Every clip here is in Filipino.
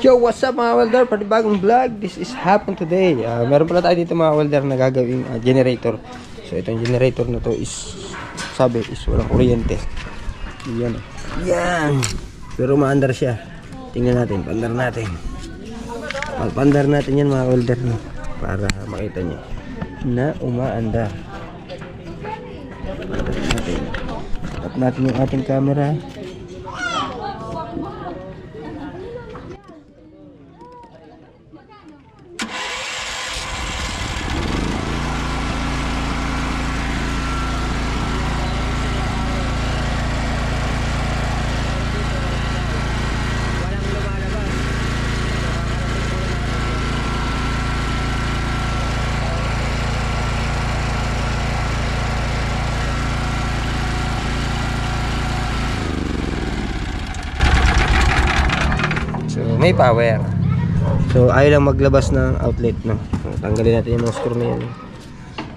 Yo, what's up mga welder? Panibagong vlog. This is happen today. Meron pala tayo dito mga welder na gagawing generator. So itong generator na to is, sabi is walang kuryente. Yan. Yan. Pero maandar siya. Tingnan natin, pandar natin. Magpandar natin yan mga welder, no? Para makita niyo na umaandar. Tap natin yung ating camera. May power. So ayaw lang maglabas ng outlet, no? Tanggalin natin yung mga screw na yan.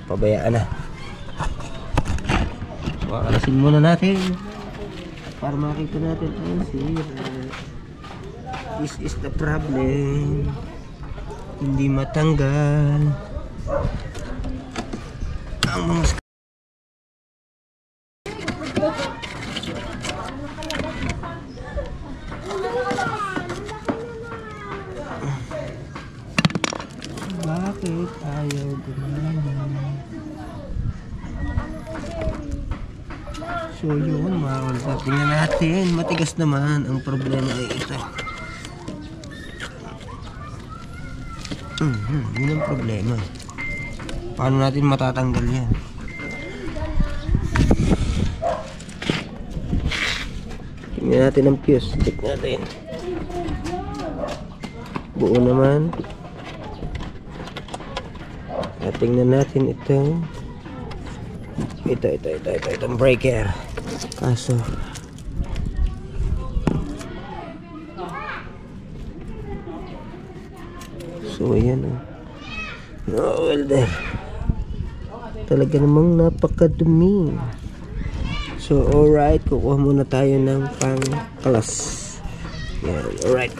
Pabayaan na. Makakalasin muna natin para makita natin ang sira. This is the problem. Hindi matanggal ang mga screw. Bakit ayaw gumana? So yun mga welder, tingnan natin. Matigas naman. Ang problema ay ito. Yun ang problema. Paano natin matatanggal yan? Tingnan natin ang fuse. Check natin. Buo naman. Tingnan natin itong itong breaker. Kaso so ayan no welder, talaga namang napakadumi. So alright, kukuha muna tayo ng pang-kalas. Yan, alright.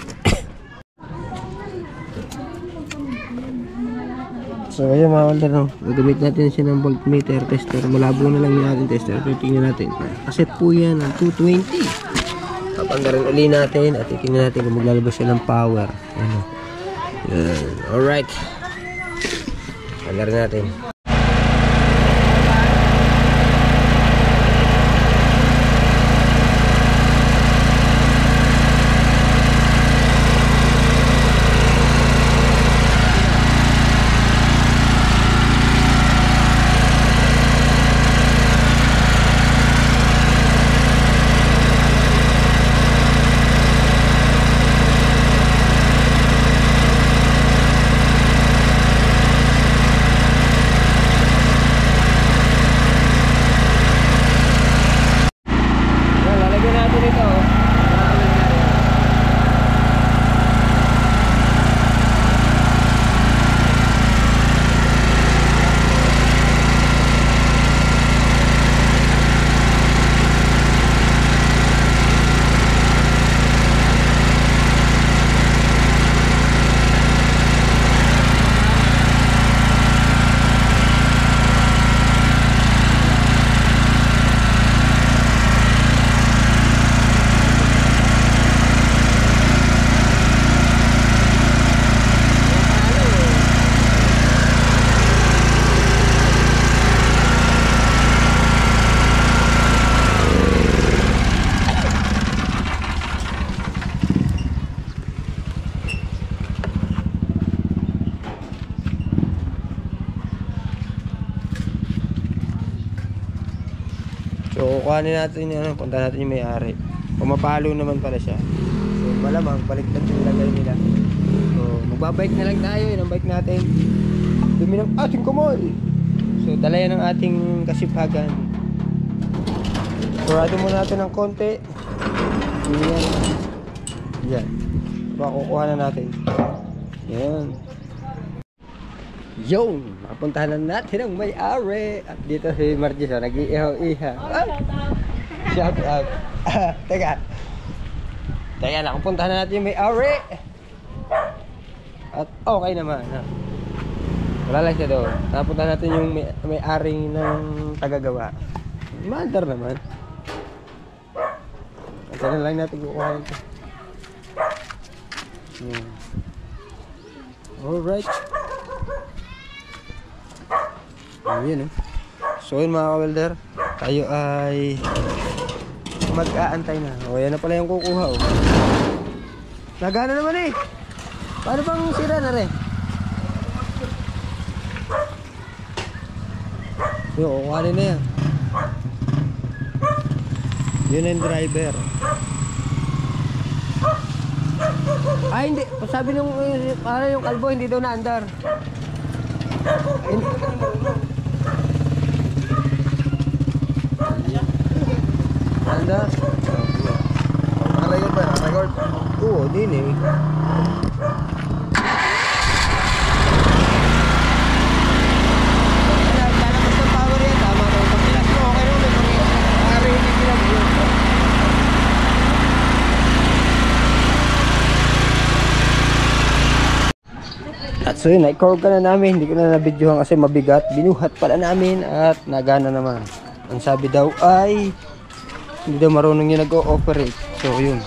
So ayan mga welder, no? Gagamit natin siya ng voltmeter tester. Malabo na lang yung ating tester. Pero tingnan natin. Kaset po yan ng 220. Papandarin uli natin at tingnan natin kung maglalabas siya ng power. Ano? Yan. Alright. Pandarin natin. So kuhanin natin yun, punta natin yung may-ari. Pumapalo naman pala siya. So malamang baliktad yung lagay nila. So magbabike na lang tayo, yun ang bike natin. Dumi ng ating kumol. So dala yan ng ating kasipagan. Surado muna natin ng konti. Yan. Yan. Makukuha na natin. Yan. Yo, mapuntahan na natin ang may-ari. At dito si Margie, so nag-iihaw-iha. Shout out. Teka. Kaya nakapuntahan na natin yung may-ari. At okay naman. Ha? Wala lang siya doon. Nakapuntahan natin yung may-ari ng tagagawa. Maandar naman. At na lang natin kukuha ito. Alright. Yun, So yun mga ka-welder, tayo ay mag-aantay na. O yan na pala yung kukuha. Nagana naman eh. Paano bang sira na rin? Yung kukuhanin na yan. Yun na yung driver. Ay hindi, sabi nung para yung kalbo hindi daw naandar. Andar. Naka-record ba? Naka-record? Oo, din eh. Lalabas ng power yan, tama daw. Pag pilas mo, okay naman. Pag hindi pilas mo. At so yun, na-record ka na namin. Hindi ko na nabidyohan kasi mabigat. Binuhat pala namin at nagana naman. Ang sabi daw ay hindi daw marunong yung nag-ooperate. So yun.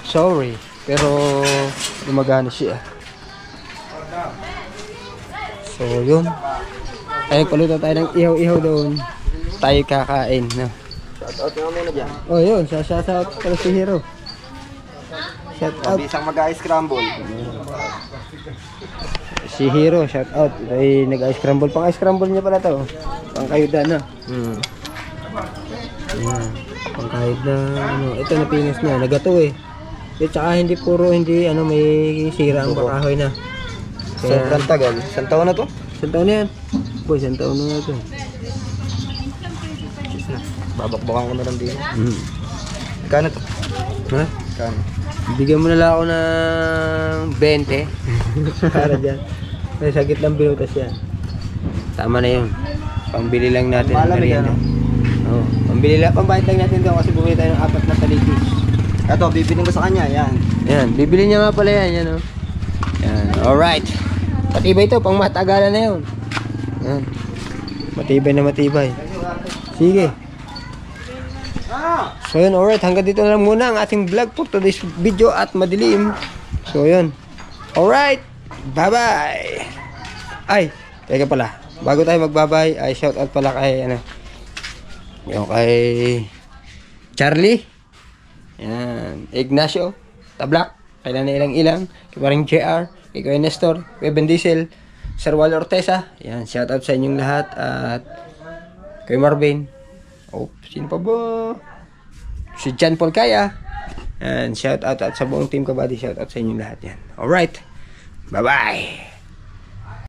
Sorry. Pero gumagana siya. So yun. Ayun, paluto tayo ng ihaw-ihaw doon. Tayo kakain. No? Shoutout nga muna dyan. Oh yun, shoutout pala si Hero. Shoutout. Mabisang mag-ice scramble. Si Hero, shoutout. Ito ay nag-ice scramble. Pang-ice scramble niya pala to. Pang-kayuda na. Ayan. Pang-kayud na ano. Ito na pinos na. Nagato eh. At saka hindi puro, hindi ano, may sira ang bakahoy na. Sobrang tagal. Isang taon na to? Isang taon na yan. Boy, isang taon na ito. Babakbakan ko na lang din. Kano to? Ha? Kano? Bigyan mo na lang ako ng 20. Para dyan. May sagit lang binutas yan. Tama na yun. Pambili lang natin. Malamig ano? Oo. Pambili lang. Pambayad lang natin doon kasi bumili tayo ng 4 na talikis. Ito, bibiling ko sa kanya. Yan. Yan. Bibili niya nga pala yan. Yan o. Yan. Alright. Matibay ito. Pang matagalan na yun. Yan. Matibay na matibay. Sige. So yun, alright, hanggang dito na lang muna ang ating vlog for today's video at madilim. So yun, alright, bye bye. Ay, teka pala, bago tayo magbabay, ay shout out pala kay ano, yung kay Charlie, yan, Ignacio Tablak, kay Nanay Ilang, kay Paring JR, kay Kuya Nestor, kay Ben Diesel, Sir Wal Ortesa, yan, shout out sa inyong lahat. At kay Marvin, oh, sino pa ba? Si John Paul Kaya. And shout out at sa buong team Kabady. Shout out sa inyong lahat yan. Alright. Bye bye.